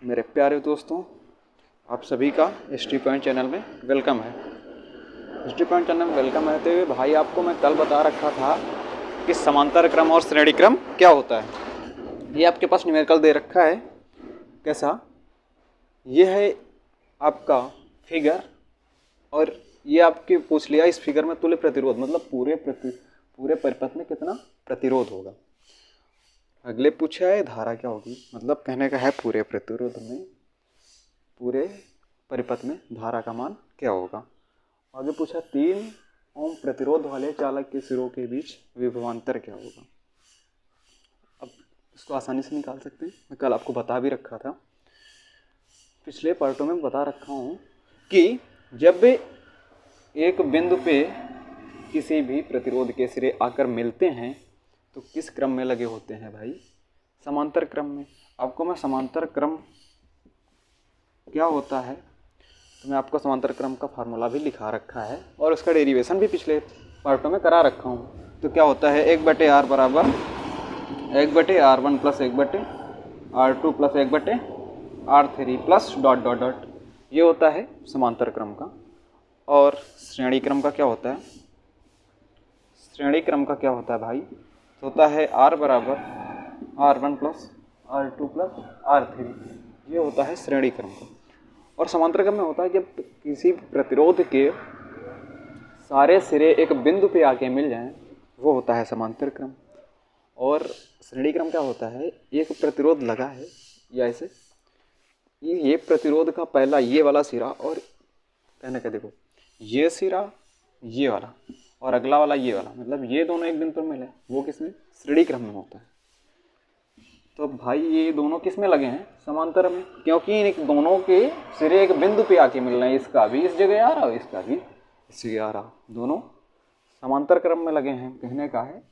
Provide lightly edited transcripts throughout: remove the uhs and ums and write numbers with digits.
मेरे प्यारे दोस्तों, आप सभी का हिस्ट्री पॉइंट चैनल में वेलकम है। हिस्ट्री पॉइंट चैनल में वेलकम है। तो भाई आपको मैं कल बता रखा था कि समांतर क्रम और श्रेणी क्रम क्या होता है। ये आपके पास न्यूमेरिकल दे रखा है। कैसा? ये है आपका फिगर और ये आपके पूछ लिया इस फिगर में तुल्य प्रतिरोध मतलब पूरे परिपथ में कितना प्रतिरोध होगा। अगले पूछा है धारा क्या होगी, मतलब कहने का है पूरे प्रतिरोध में पूरे परिपथ में धारा का मान क्या होगा। आगे पूछा 3 ओम प्रतिरोध वाले चालक के सिरों के बीच विभवांतर क्या होगा। अब इसको आसानी से निकाल सकते हैं। मैं कल आपको बता भी रखा था, पिछले पार्टों में बता रखा हूँ कि जब एक बिंदु पे किसी भी प्रतिरोध के सिरे आकर मिलते हैं तो किस क्रम में लगे होते हैं भाई? समांतर क्रम में। आपको मैं समांतर क्रम क्या होता है तो मैं आपको समांतर क्रम का फार्मूला भी लिखा रखा है और उसका डेरिवेशन भी पिछले पार्टों में करा रखा हूँ। तो क्या होता है 1/r बराबर 1/r1 plus 1/r2 plus 1/r3 plus dot dot dot. ये होता है समांतर क्रम का। और श्रेणी क्रम का क्या होता है? श्रेणी क्रम का क्या होता है भाई? तो होता है r बराबर r1 plus r2 plus r3। ये होता है श्रेणी क्रम का। और समांतर क्रम में होता है जब किसी प्रतिरोध के सारे सिरे एक बिंदु पे आके मिल जाएं, वो होता है समांतर क्रम। और श्रेणी क्रम क्या होता है? एक प्रतिरोध लगा है या ऐसे ये प्रतिरोध का पहला ये वाला सिरा और कहने का देखो ये सिरा ये वाला और अगला वाला ये वाला, मतलब ये दोनों एक बिंदु पर मिले, वो किसमें? श्रेणी क्रम में होता है। तो भाई ये दोनों किस में लगे हैं? समांतर में, क्योंकि इन दोनों के सिरे एक बिंदु पे आके मिल रहे हैं। इसका भी इस जगह आ रहा और इसका भी इस जगह आ रहा, दोनों समांतर क्रम में लगे हैं। कहने का है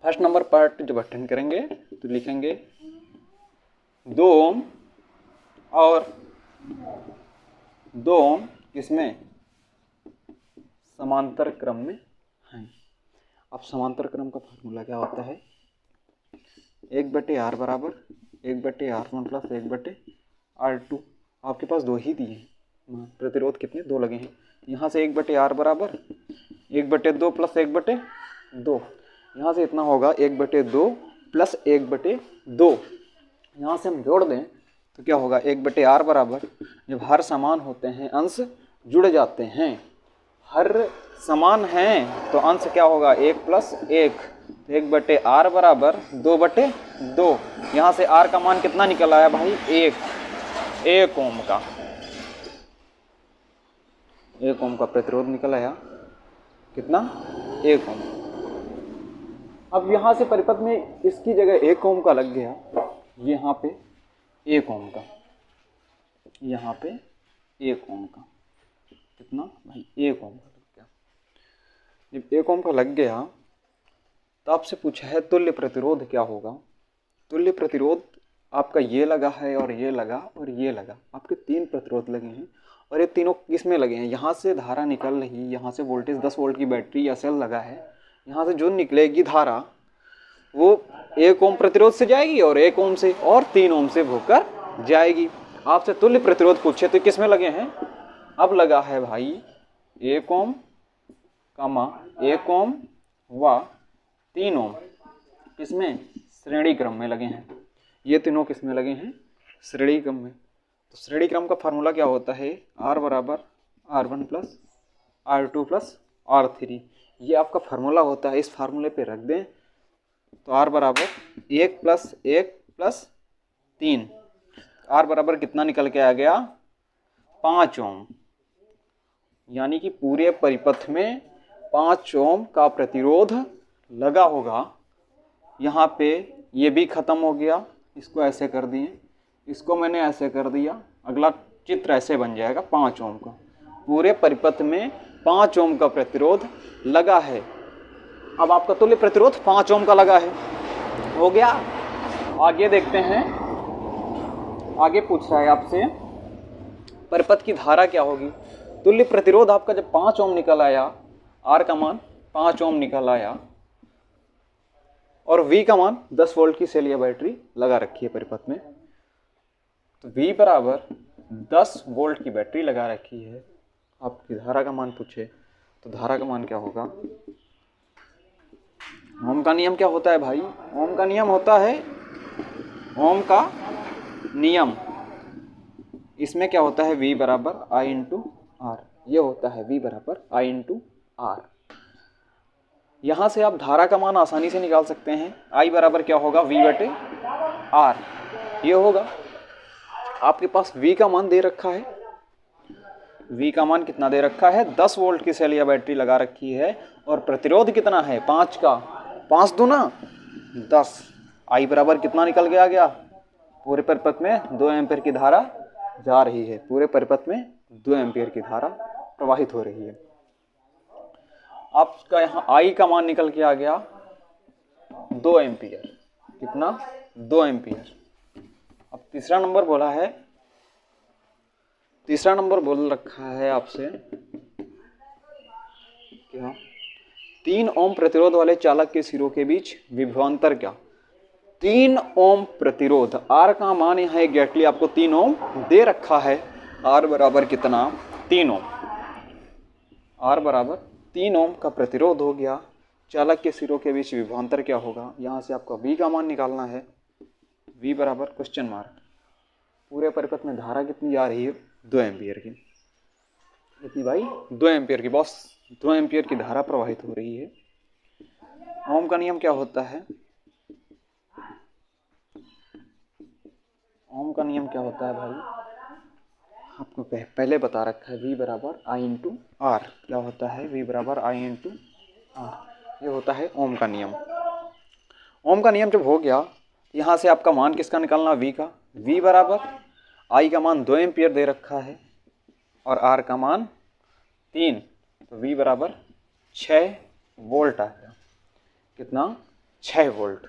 फर्स्ट नंबर पार्ट जब अटेंड करेंगे तो लिखेंगे 2 ओम और 2 ओम किसमें? समांतर क्रम में है। अब समांतर क्रम का फार्मूला क्या होता है? 1/r बराबर 1/r1 प्लस 1/r2। आपके पास 2 ही दिए हैं, प्रतिरोध कितने? 2 लगे हैं। यहाँ से 1/r बराबर 1/2 प्लस 1/2। यहाँ से इतना होगा 1/2 प्लस 1/2। यहाँ से हम जोड़ दें तो क्या होगा? 1/r बराबर, जब हर समान होते हैं अंश जुड़ जाते हैं। हर समान हैं तो अंश क्या होगा? 1 प्लस 1। 1/r बराबर 2/2। यहाँ से r का मान कितना निकल आया भाई? 1 ओम का। 1 ओम का प्रतिरोध निकल आया। कितना? 1 ओम। अब यहाँ से परिपथ में इसकी जगह 1 ओम का लग गया, यहाँ पे 1 ओम का, यहाँ पे 1 ओम का। कितना भाई? 1 ओम का लग गया। जब 1 ओम का लग गया तो आपसे पूछा है तुल्य प्रतिरोध क्या होगा। तुल्य प्रतिरोध आपका ये लगा है और ये लगा और ये लगा, आपके 3 प्रतिरोध लगे हैं और ये तीनों किसमें लगे हैं? यहाँ से धारा निकल रही, यहाँ से वोल्टेज 10 वोल्ट की बैटरी या सेल लगा है, यहाँ से जो निकलेगी धारा वो 1 ओम प्रतिरोध से जाएगी और 1 ओम से और 3 ओम से होकर जाएगी। आपसे तुल्य प्रतिरोध पूछे तो किसमें लगे हैं? अब लगा है भाई 1 ओम 1 ओम व 3 ओम किसमें? श्रेणी क्रम में लगे हैं। ये तीनों किसमें लगे हैं? श्रेणी क्रम में। तो श्रेणी क्रम का फार्मूला क्या होता है? r बराबर r1 plus r2 plus r3। ये आपका फार्मूला होता है। इस फार्मूले पे रख दें तो r बराबर 1 प्लस 1 प्लस 3। r बराबर कितना निकल के आ गया? 5 ओम। यानी कि पूरे परिपथ में 5 ओम का प्रतिरोध लगा होगा। यहाँ पे ये भी खत्म हो गया, इसको ऐसे कर दिए, इसको मैंने ऐसे कर दिया, अगला चित्र ऐसे बन जाएगा 5 ओम का। पूरे परिपथ में 5 ओम का प्रतिरोध लगा है। अब आपका तुल्य प्रतिरोध 5 ओम का लगा है, हो गया। आगे देखते हैं, आगे पूछ रहा है आपसे परिपथ की धारा क्या होगी। तुल्य प्रतिरोध आपका जब 5 ओम निकल आया, R का मान 5 ओम निकल आया और V का मान 10 वोल्ट की सेल या बैटरी लगा रखी है परिपथ में, तो V बराबर 10 वोल्ट की बैटरी लगा रखी है, आपकी धारा का मान पूछे तो धारा का मान क्या होगा। ओम का नियम क्या होता है भाई, ओम का नियम होता है, ओम का नियम, इसमें क्या होता है V बराबर I इंटू आर, ये होता है V बराबर I इंटू आर। यहाँ से आप धारा का मान आसानी से निकाल सकते हैं। I बराबर क्या होगा V बटे आर, ये होगा। आपके पास V का मान दे रखा है, V का मान कितना दे रखा है, 10 वोल्ट की सेल या बैटरी लगा रखी है और प्रतिरोध कितना है 5 का, 5 दूना 10। I बराबर कितना निकल के आ गया, पूरे परिपथ में 2 एम्पीयर की धारा जा रही है, पूरे परिपथ में 2 एम्पीयर की धारा प्रवाहित हो रही है। आपका यहाँ I का मान निकल के आ गया 2 एम्पीयर, कितना 2 एम्पीयर। अब तीसरा नंबर बोला है, तीसरा नंबर बोल रखा है आपसे क्या, 3 ओम प्रतिरोध वाले चालक के सिरों के बीच विभवांतर क्या। 3 ओम प्रतिरोध, R का मान यहाँ एग्जैक्टली आपको 3 ओम दे रखा है। R बराबर कितना 3 ओम, R बराबर 3 ओम का प्रतिरोध हो गया। चालक के सिरों के बीच विभवांतर क्या होगा, यहाँ से आपको V का मान निकालना है। V बराबर क्वेश्चन मार्क, पूरे परिपथ में धारा कितनी जा रही है 2 एम्पीयर की, कितनी भाई 2 एम्पीयर की, बॉस 2 एम्पीयर की धारा प्रवाहित हो रही है। ओम का नियम क्या होता है, ओम का नियम क्या होता है भाई, आपको पहले बता रखा है V बराबर I इंटू आर, क्या होता है V बराबर I इंटू आर, ये होता है ओम का नियम। ओम का नियम जब हो गया, यहाँ से आपका मान किसका निकालना, V का। V बराबर I का मान 2 एम्पीयर दे रखा है और R का मान 3, तो V बराबर 6 वोल्ट आ गया, कितना 6 वोल्ट।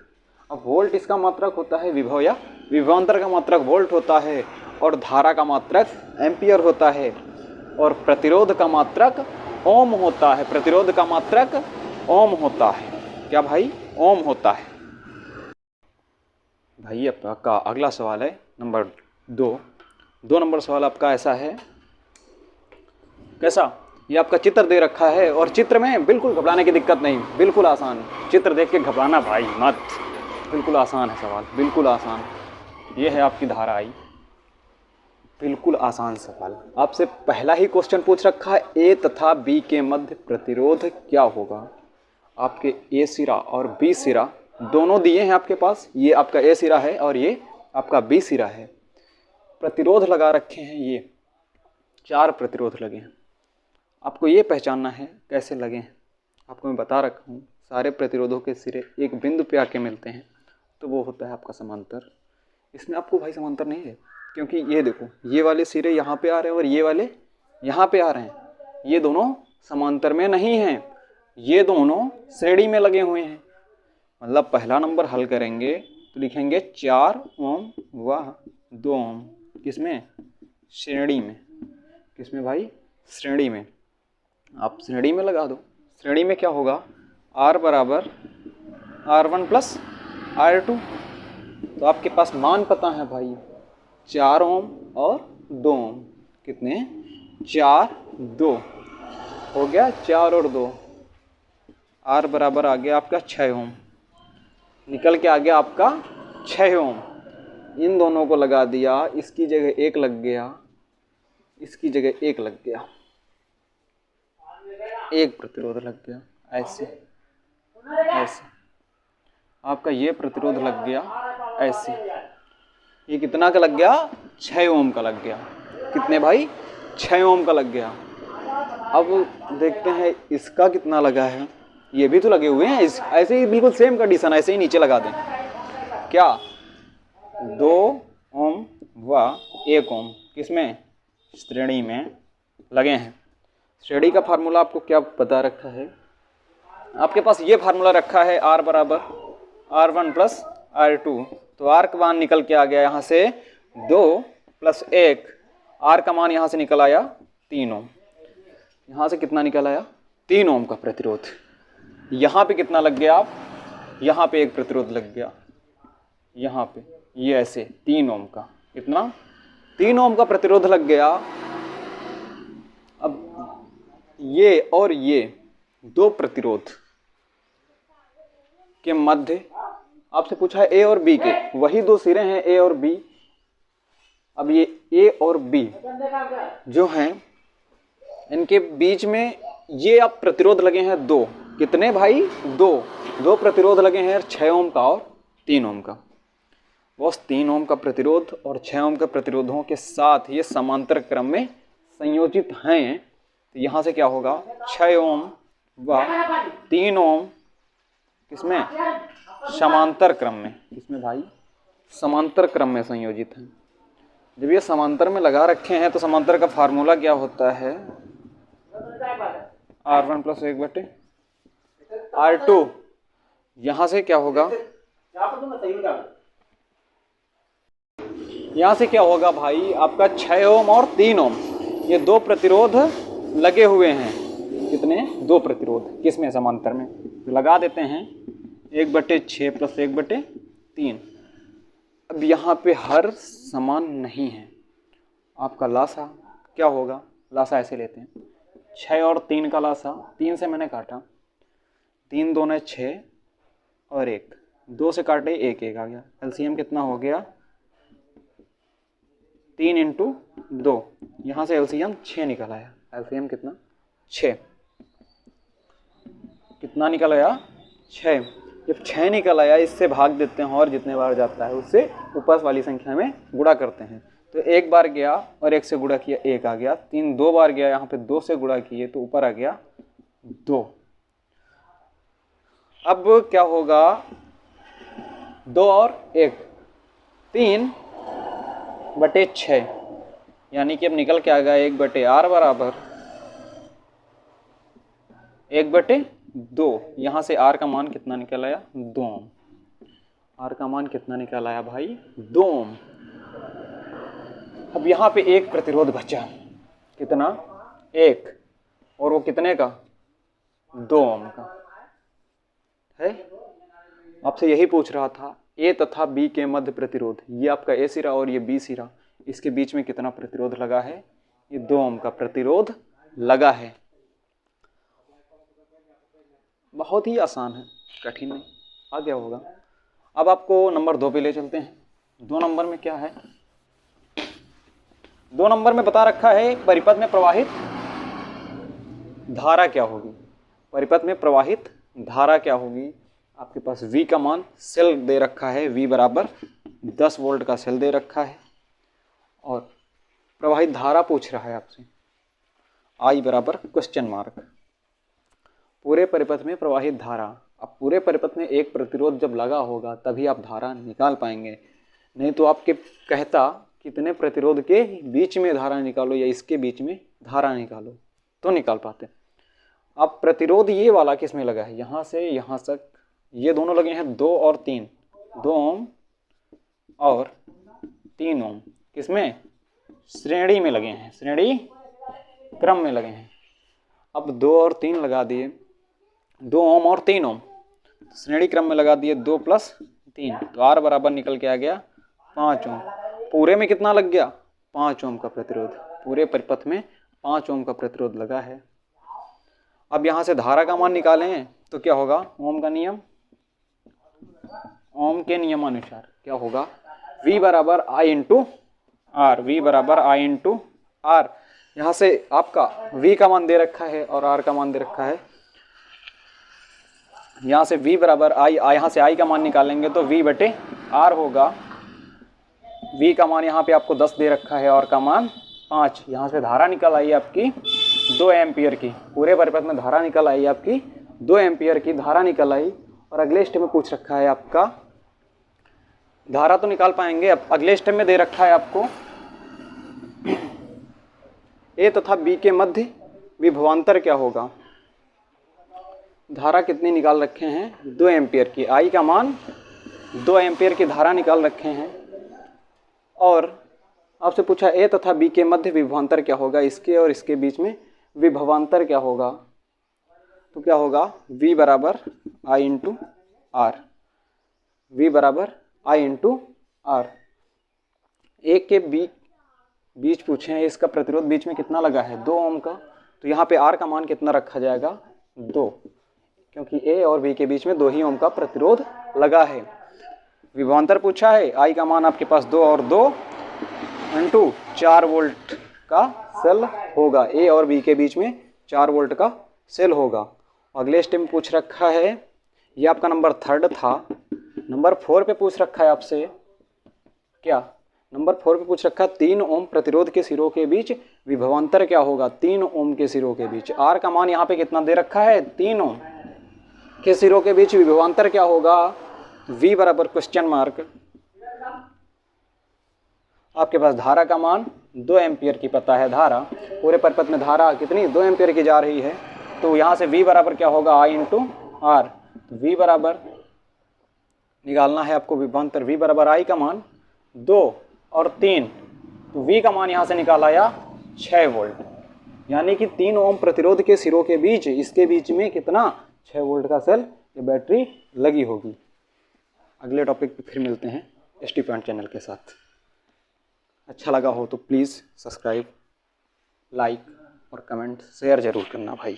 अब वोल्ट इसका मात्रक होता है विभव या विभवांतर का मात्रक वोल्ट होता है और धारा का मात्रक एम्पियर होता है और प्रतिरोध का मात्रक ओम होता है, प्रतिरोध का मात्रक ओम होता है। क्या भाई, ओम होता है। भाई आपका अगला सवाल है नंबर 2 नंबर सवाल आपका ऐसा है, कैसा, ये आपका चित्र दे रखा है और चित्र में बिल्कुल घबराने की दिक्कत नहीं, बिल्कुल आसान, चित्र देख के घबराना भाई मत, बिल्कुल आसान है सवाल, बिल्कुल आसान। ये है आपकी धारा आई, बिल्कुल आसान सवाल। आपसे पहला ही क्वेश्चन पूछ रखा है, ए तथा बी के मध्य प्रतिरोध क्या होगा। आपके ए सिरा और बी सिरा दोनों दिए हैं आपके पास, ये आपका ए सिरा है और ये आपका बी सिरा है। प्रतिरोध लगा रखे हैं, ये 4 प्रतिरोध लगे हैं। आपको ये पहचानना है कैसे लगे हैं, आपको मैं बता रखा हूँ। सारे प्रतिरोधों के सिरे एक बिंदु पे आके मिलते हैं तो वो होता है आपका समांतर। इसमें आपको भाई समांतर नहीं है, क्योंकि ये देखो, ये वाले सिरे यहाँ पे आ रहे हैं और ये वाले यहाँ पे आ रहे हैं, ये दोनों समांतर में नहीं हैं, ये दोनों श्रेणी में लगे हुए हैं। मतलब पहला नंबर हल करेंगे तो लिखेंगे 4 ओम व 2 ओम, किसमें, श्रेणी में। किसमें भाई, श्रेणी में। आप श्रेणी में लगा दो, श्रेणी में क्या होगा, R बराबर R1 प्लस R2। तो आपके पास मान पता है भाई, 4 ओम और 2 ओम, कितने 4 2 हो गया, 4 और 2, R बराबर आ गया आपका 6 ओम, निकल के आ गया आपका 6 ओम। इन दोनों को लगा दिया, इसकी जगह 1 लग गया, इसकी जगह 1 लग गया, 1 प्रतिरोध लग गया, ऐसे ऐसे आपका ये प्रतिरोध लग गया ऐसे। ये कितना का लग गया, 6 ओम का लग गया। कितने भाई, 6 ओम का लग गया। अब देखते हैं इसका कितना लगा है, ये भी तो लगे हुए हैं, ऐसे ही बिल्कुल सेम कंडीशन, ऐसे ही नीचे लगा दें। क्या 2 ओम व 1 ओम किसमें, श्रेणी में लगे हैं। श्रेणी का फार्मूला आपको क्या बता रखा है, आपके पास ये फार्मूला रखा है, R बराबर R1 प्लस R2। तो R का मान निकल के आ गया यहाँ से 2 प्लस 1, R का मान यहाँ से निकल आया 3 ओम। यहाँ से कितना निकल आया, 3 ओम का प्रतिरोध। यहाँ पे कितना लग गया, आप यहाँ पे 1 प्रतिरोध लग गया, यहाँ पे ये ऐसे 3 ओम का, कितना 3 ओम का प्रतिरोध लग गया। अब ये और ये दो प्रतिरोध के मध्य आपसे पूछा है ए और बी के, वही दो सिरे हैं ए और बी। अब ये ए और बी जो हैं इनके बीच में ये अब प्रतिरोध लगे हैं दो। कितने भाई? दो प्रतिरोध लगे हैं 6 ओम का और 3 ओम का। बस 3 ओम का प्रतिरोध और 6 ओम के प्रतिरोधों के साथ ये समांतर क्रम में संयोजित हैं। तो यहाँ से क्या होगा? 6 ओम व 3 ओम किसमें? समांतर क्रम में। किसमें भाई? समांतर क्रम में संयोजित हैं। जब ये समांतर में लगा रखे हैं तो समांतर का फार्मूला क्या होता है? R1 + 1/R2। यहाँ से क्या होगा? यहाँ से क्या होगा भाई? आपका 6 ओम और 3 ओम ये दो प्रतिरोध लगे हुए हैं। कितने? दो प्रतिरोध। किसमें? समांतर में। लगा देते हैं 1/6 + 1/3। अब यहाँ पे हर समान नहीं है। आपका लासा क्या होगा? लासा ऐसे लेते हैं, 6 और 3 का लासा, 3 से मैंने काटा, 3 दूने 6 और 1, 2 से काटे 1 1 आ गया। एलसीएम कितना हो गया? 3 × 2। यहाँ से एलसीएम 6 निकल आया। एलसीएम कितना? 6। कितना निकल आया? 6। जब 6 निकल आया इससे भाग देते हैं और जितने बार जाता है उससे ऊपर वाली संख्या में गुणा करते हैं। तो एक बार गया और 1 से गुणा किया 1 आ गया। 3 2 बार गया, यहाँ पे 2 से गुणा किए तो ऊपर आ गया 2। अब क्या होगा? 2 और 1 3/6, यानी कि अब निकल के आ गया 1/R बराबर 1/2। यहाँ से R का मान कितना निकल आया? 2 ओम। R का मान कितना निकल आया भाई? 2 ओम। अब यहाँ पे एक प्रतिरोध बचा। कितना? 1। और वो कितने का? 2 ओम का है। आपसे यही पूछ रहा था, ए तथा बी के मध्य प्रतिरोध, ये आपका ए सिरा और ये बी सिरा, इसके बीच में कितना प्रतिरोध लगा है? ये 2 ओम का प्रतिरोध लगा है। बहुत ही आसान है, कठिन नहीं। आ गया होगा। अब आपको नंबर 2 पे ले चलते हैं। 2 नंबर में क्या है? 2 नंबर में बता रखा है परिपथ में प्रवाहित धारा क्या होगी। परिपथ में प्रवाहित धारा क्या होगी? आपके पास V का मान सेल दे रखा है, V बराबर 10 वोल्ट का सेल दे रखा है और प्रवाहित धारा पूछ रहा है आपसे, I बराबर क्वेश्चन मार्क। पूरे परिपथ में प्रवाहित धारा। अब पूरे परिपथ में एक प्रतिरोध जब लगा होगा तभी आप धारा निकाल पाएंगे, नहीं तो आपके कहता कितने प्रतिरोध के बीच में धारा निकालो या इसके बीच में धारा निकालो तो निकाल पाते। अब प्रतिरोध ये वाला किस में लगा है? यहाँ से यहाँ तक ये दोनों लगे हैं 2 और 3, 2 ओम और 3 ओम। किसमें? श्रेणी में लगे हैं, श्रेणी क्रम में लगे हैं। अब 2 और 3 लगा दिए, 2 ओम और 3 ओम श्रेणी क्रम में लगा दिए, 2 + 3, तो R बराबर निकल के आ गया 5 ओम। पूरे में कितना लग गया? 5 ओम का प्रतिरोध। पूरे परिपथ में 5 ओम का प्रतिरोध लगा है। अब यहाँ से धारा का मान निकालें तो क्या होगा? ओम का नियम, ओम के नियमानुसार क्या होगा? V बराबर I × R, V बराबर I × R। यहाँ से आपका V का मान दे रखा है और R का मान दे रखा है। यहाँ से V बराबर I, यहाँ से I का मान निकालेंगे तो V/R होगा। V का मान यहाँ पे आपको 10 दे रखा है और का मान 5। यहाँ से धारा निकल आई आपकी 2 एम्पियर की। पूरे परिपथ में धारा निकल आई आपकी 2 एम्पियर की धारा निकल आई। और अगले स्टेप में पूछ रखा है आपका धारा तो निकाल पाएंगे। अब अगले स्टेप में दे रखा है आपको ए तथा बी के मध्य विभवांतर क्या होगा। धारा कितनी निकाल रखे हैं? 2 एम्पियर की। I का मान 2 एम्पियर की धारा निकाल रखे हैं और आपसे पूछा ए तथा बी के मध्य विभवांतर क्या होगा। इसके और इसके बीच में विभवांतर क्या होगा? तो क्या होगा? V बराबर I × R, V बराबर I × R। ए के बी बीच पूछे हैं, इसका प्रतिरोध बीच में कितना लगा है 2 ओम का, तो यहाँ पे R का मान कितना रखा जाएगा 2, क्योंकि A और B के बीच में 2 ही ओम का प्रतिरोध लगा है। विभवांतर पूछा है, I का मान आपके पास 2 और 2 इंटू 4 वोल्ट का सेल होगा, A और B के बीच में 4 वोल्ट का सेल होगा। अगले स्टेप में पूछ रखा है, ये आपका नंबर 3 था। नंबर 4 पे पूछ रखा है आपसे क्या, नंबर 4 पे पूछ रखा है 3 ओम प्रतिरोध के सिरों के बीच विभवांतर क्या होगा। 3 ओम के सिरों के बीच R का मान यहाँ पे कितना दे रखा है, 3 ओम के सिरों के बीच विभवांतर क्या होगा, V बराबर क्वेश्चन मार्क। आपके पास धारा का मान 2 एम्पियर की पता है, धारा पूरे परिपथ में धारा कितनी 2 एम्पियर की जा रही है, तो यहाँ से V बराबर क्या होगा I इंटू R। V बराबर निकालना है आपको विभवांतर, V बराबर I का मान 2 और 3, तो V का मान यहाँ से निकाला या 6 वोल्ट, यानी कि 3 ओम प्रतिरोध के सिरों के बीच इसके बीच में कितना 6 वोल्ट का सेल या बैटरी लगी होगी। अगले टॉपिक पे फिर मिलते हैं ST पॉइंट चैनल के साथ। अच्छा लगा हो तो प्लीज़ सब्सक्राइब, लाइक और कमेंट शेयर ज़रूर करना भाई।